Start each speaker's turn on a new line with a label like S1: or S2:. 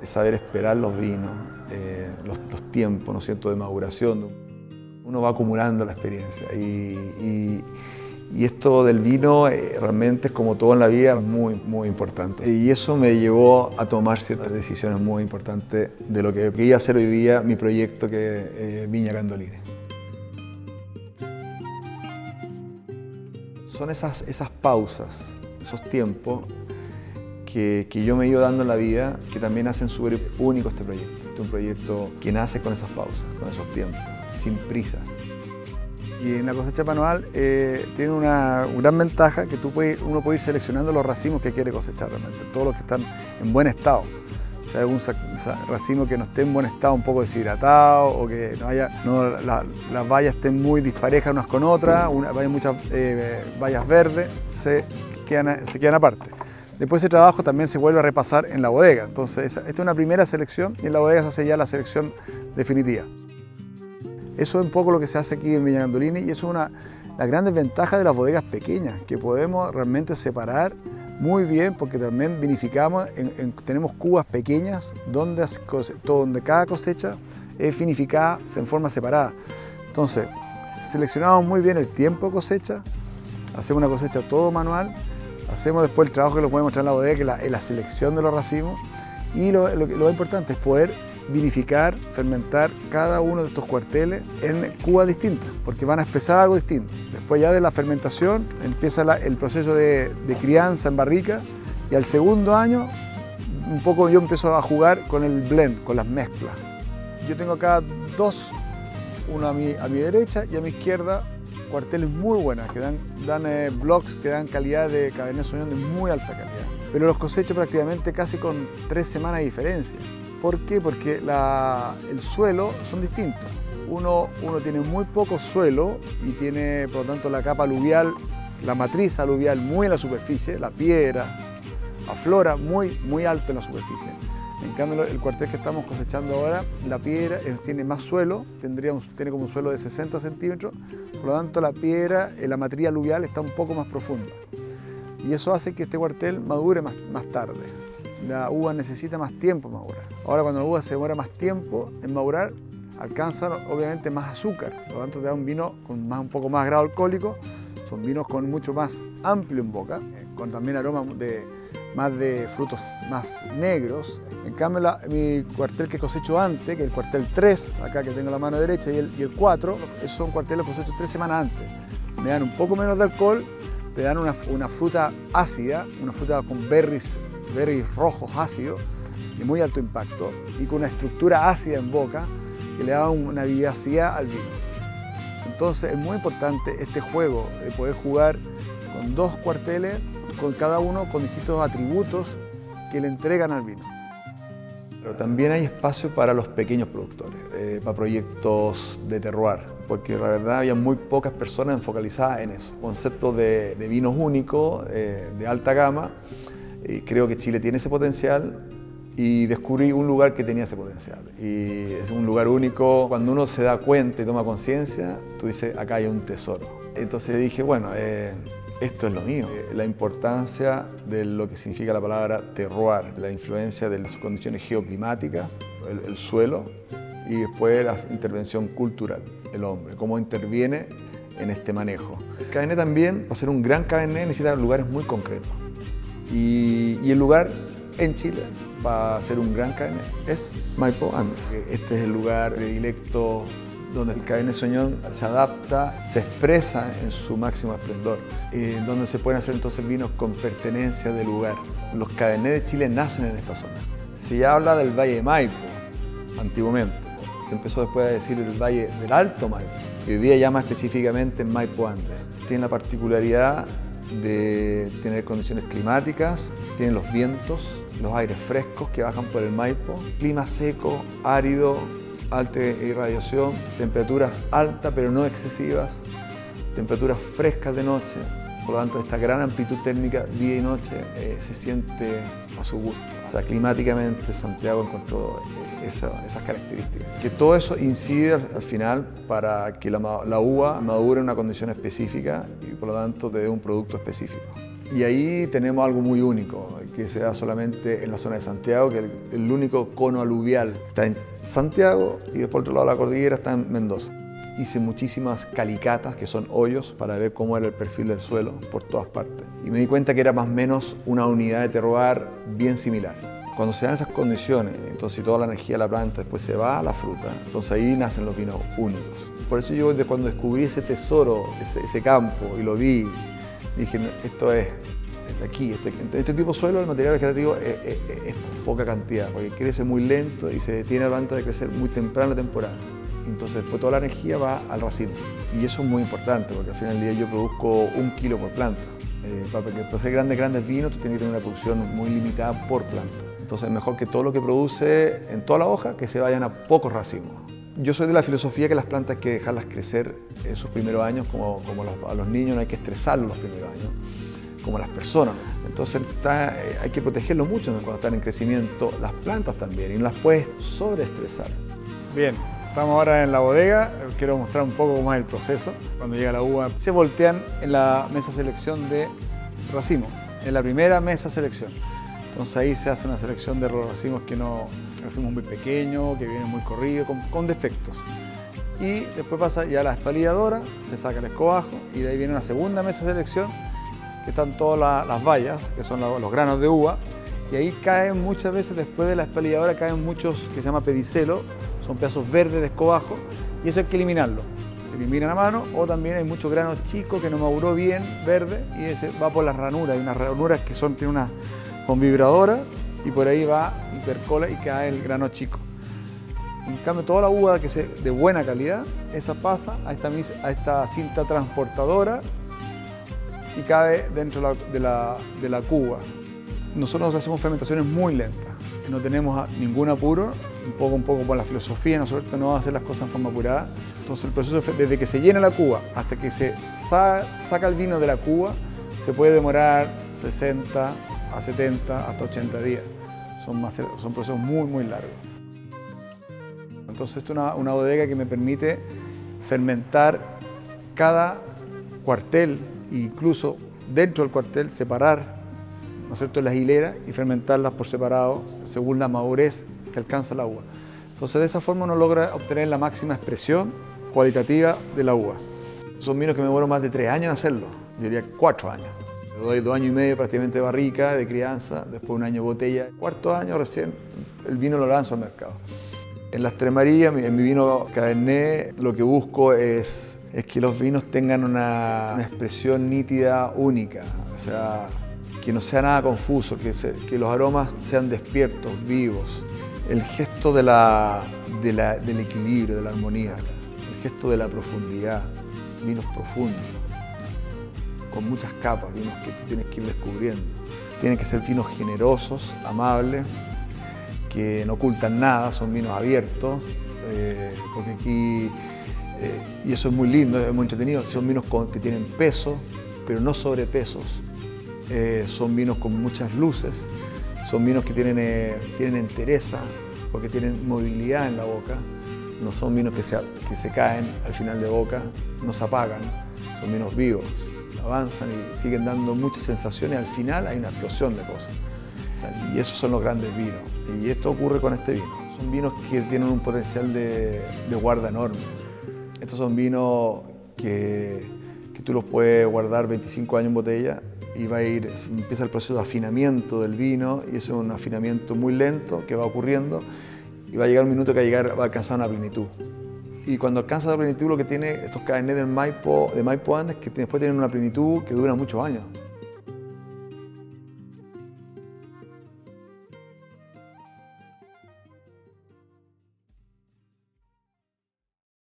S1: es saber esperar los vinos, los tiempos, ¿no es cierto?, de maduración. Uno va acumulando la experiencia y esto del vino realmente es como todo en la vida, muy importante. Y eso me llevó a tomar ciertas decisiones muy importantes de lo que iba a ser hoy día mi proyecto, que es Viña Candolini. Son esas pausas, esos tiempos que yo me he ido dando en la vida, que también hacen súper único este proyecto. Este es un proyecto que nace con esas pausas, con esos tiempos, sin prisas. Y en la cosecha manual tiene una gran ventaja, que uno puede ir seleccionando los racimos que quiere cosechar realmente, todos los que están en buen estado. Si hay algún racimo que no esté en buen estado, un poco deshidratado, o que las bayas estén muy disparejas unas con otras, hay muchas bayas verdes, se quedan aparte. Después ese trabajo también se vuelve a repasar en la bodega. Entonces esta es una primera selección y en la bodega se hace ya la selección definitiva. Eso es un poco lo que se hace aquí en Viña Candolini, y eso es la gran desventaja de las bodegas pequeñas, que podemos realmente separar muy bien, porque también vinificamos, tenemos cubas pequeñas donde cada cosecha es vinificada en forma separada. Entonces, seleccionamos muy bien el tiempo de cosecha, hacemos una cosecha todo manual, hacemos después el trabajo que lo podemos mostrar en la bodega, que es la selección de los racimos, y lo importante es poder vinificar, fermentar cada uno de estos cuarteles en cubas distintas, porque van a expresar algo distinto. Después ya de la fermentación empieza el proceso de crianza en barrica, y al segundo año un poco yo empiezo a jugar con el blend, con las mezclas. Yo tengo acá dos, uno a mi derecha y a mi izquierda, cuarteles muy buenas, que dan blocks que dan calidad de Cabernet Sauvignon de muy alta calidad. Pero los cosecho prácticamente casi con 3 semanas de diferencia. ¿Por qué? Porque el suelo son distintos. Uno tiene muy poco suelo y tiene, por lo tanto, la capa aluvial, la matriz aluvial muy en la superficie, la piedra aflora muy alto en la superficie. En cambio, el cuartel que estamos cosechando ahora, la piedra tiene más suelo, tiene como un suelo de 60 centímetros, por lo tanto la piedra, la matriz aluvial está un poco más profunda. Y eso hace que este cuartel madure más tarde. La uva necesita más tiempo en madurar. Ahora, cuando la uva se demora más tiempo en madurar, alcanza obviamente más azúcar, por lo tanto te da un vino con un poco más grado alcohólico. Son vinos con mucho más amplio en boca, con también aromas más de frutos más negros. En cambio, mi cuartel que cosecho antes, que es el cuartel 3, acá que tengo la mano derecha, y el 4, esos son cuarteles que cosecho 3 semanas antes. Me dan un poco menos de alcohol, te dan una fruta ácida, una fruta con berries rojos ácidos de muy alto impacto y con una estructura ácida en boca que le da una vivacidad al vino. Entonces es muy importante este juego de poder jugar con dos cuarteles, con cada uno con distintos atributos que le entregan al vino. Pero también hay espacio para los pequeños productores, para proyectos de terroir, porque la verdad había muy pocas personas focalizadas en eso. Conceptos de vinos únicos, de alta gama. Creo que Chile tiene ese potencial y descubrí un lugar que tenía ese potencial. Y es un lugar único. Cuando uno se da cuenta y toma conciencia, tú dices, acá hay un tesoro. Entonces dije, bueno, esto es lo mío. La importancia de lo que significa la palabra terroir, la influencia de las condiciones geoclimáticas, el suelo, y después la intervención cultural, el hombre, cómo interviene en este manejo. El Cabernet también, para ser un gran Cabernet, necesita lugares muy concretos. Y el lugar en Chile para ser un gran Cabernet es Maipo Andes. Este es el lugar predilecto donde el Cabernet Sauvignon se adapta, se expresa en su máximo esplendor, donde se pueden hacer entonces vinos con pertenencia del lugar. Los Cabernet de Chile nacen en esta zona. Se habla del Valle de Maipo, antiguamente. Se empezó después a decir el Valle del Alto Maipo, y hoy día llama específicamente Maipo Andes. Tiene la particularidad de tener condiciones climáticas, tienen los vientos, los aires frescos que bajan por el Maipo, clima seco, árido, alta irradiación, temperaturas altas pero no excesivas, temperaturas frescas de noche, por lo tanto esta gran amplitud térmica día y noche se siente a su gusto. O sea, climáticamente Santiago encontró esas características. Que todo eso incide al final para que la uva madure en una condición específica y por lo tanto te dé un producto específico. Y ahí tenemos algo muy único, que se da solamente en la zona de Santiago, que es el único cono aluvial está en Santiago y después por otro lado de la cordillera está en Mendoza. Hice muchísimas calicatas, que son hoyos, para ver cómo era el perfil del suelo por todas partes. Y me di cuenta que era más o menos una unidad de terroir bien similar. Cuando se dan esas condiciones, entonces toda la energía de la planta después se va a la fruta, entonces ahí nacen los vinos únicos. Por eso yo cuando descubrí ese tesoro, ese campo, y lo vi, dije, esto es aquí, este tipo de suelo, el material vegetativo es poca cantidad, porque crece muy lento y se detiene la planta de crecer muy temprano en la temporada. Entonces después toda la energía va al racimo. Y eso es muy importante, porque al final del día yo produzco 1 kilo por planta. Para hacer grandes vinos, tú tienes que tener una producción muy limitada por planta. Entonces es mejor que todo lo que produce en toda la hoja, que se vayan a pocos racimos. Yo soy de la filosofía que las plantas hay que dejarlas crecer en sus primeros años, como a los niños no hay que estresarlos los primeros años, como a las personas. Entonces hay que protegerlos mucho cuando están en crecimiento, las plantas también, y no las puedes sobreestresar.
S2: Bien, estamos ahora en la bodega, quiero mostrar un poco cómo es el proceso. Cuando llega la uva, se voltean en la mesa selección de racimo, en la primera mesa selección. Entonces ahí se hace una selección de racimos racimos muy pequeños, que vienen muy corridos, con defectos. Y después pasa ya la espalilladora, se saca el escobajo y de ahí viene una segunda mesa de selección, que están todas las bayas, que son los granos de uva. Y ahí caen muchas veces, después de la espalilladora, caen muchos que se llama pedicelo, son pedazos verdes de escobajo, y eso hay que eliminarlo. Se eliminan a mano, o también hay muchos granos chicos que no maduró bien, verde, y ese va por las ranuras. Hay unas ranuras que tienen una con vibradora, y por ahí va y percola y cae el grano chico. En cambio, toda la uva de buena calidad, esa pasa a esta cinta transportadora y cae dentro de la cuba. Nosotros hacemos fermentaciones muy lentas, no tenemos ningún apuro, un poco por la filosofía, nosotros no vamos a hacer las cosas en forma apurada. Entonces el proceso, desde que se llena la cuba hasta que se saca el vino de la cuba, se puede demorar 60 a 70 hasta 80 días. Son procesos muy largos. Entonces esto es una bodega que me permite fermentar cada cuartel, e incluso dentro del cuartel separar, ¿no es cierto?, las hileras y fermentarlas por separado según la madurez que alcanza la uva. Entonces de esa forma uno logra obtener la máxima expresión cualitativa de la uva. Son vinos que me demoro más de 3 años en hacerlo, yo diría 4 años. Le doy 2 años y medio prácticamente de barrica, de crianza, después 1 año de botella. 4º año recién el vino lo lanzo al mercado. En las Tres Marías, en mi vino Cabernet, lo que busco es que los vinos tengan una expresión nítida, única. O sea, que no sea nada confuso, que los aromas sean despiertos, vivos. El gesto del equilibrio, de la armonía, el gesto de la profundidad, vinos profundos, con muchas capas, vinos que tú tienes que ir descubriendo. Tienen que ser vinos generosos, amables, que no ocultan nada, son vinos abiertos, porque aquí, y eso es muy lindo, es muy entretenido, son vinos que tienen peso, pero no sobrepesos. Son vinos con muchas luces, son vinos que tienen entereza, porque tienen movilidad en la boca, no son vinos que se caen al final de boca, no se apagan, son vinos vivos, avanzan y siguen dando muchas sensaciones, al final hay una explosión de cosas. O sea, y esos son los grandes vinos, y esto ocurre con este vino. Son vinos que tienen un potencial de guarda enorme. Estos son vinos que tú los puedes guardar 25 años en botella y empieza el proceso de afinamiento del vino, y eso es un afinamiento muy lento que va ocurriendo y va a llegar un minuto que va a alcanzar una plenitud. Y cuando alcanza la plenitud, lo que tiene estos Cabernet de Maipo Andes, que después tienen una plenitud que dura muchos años.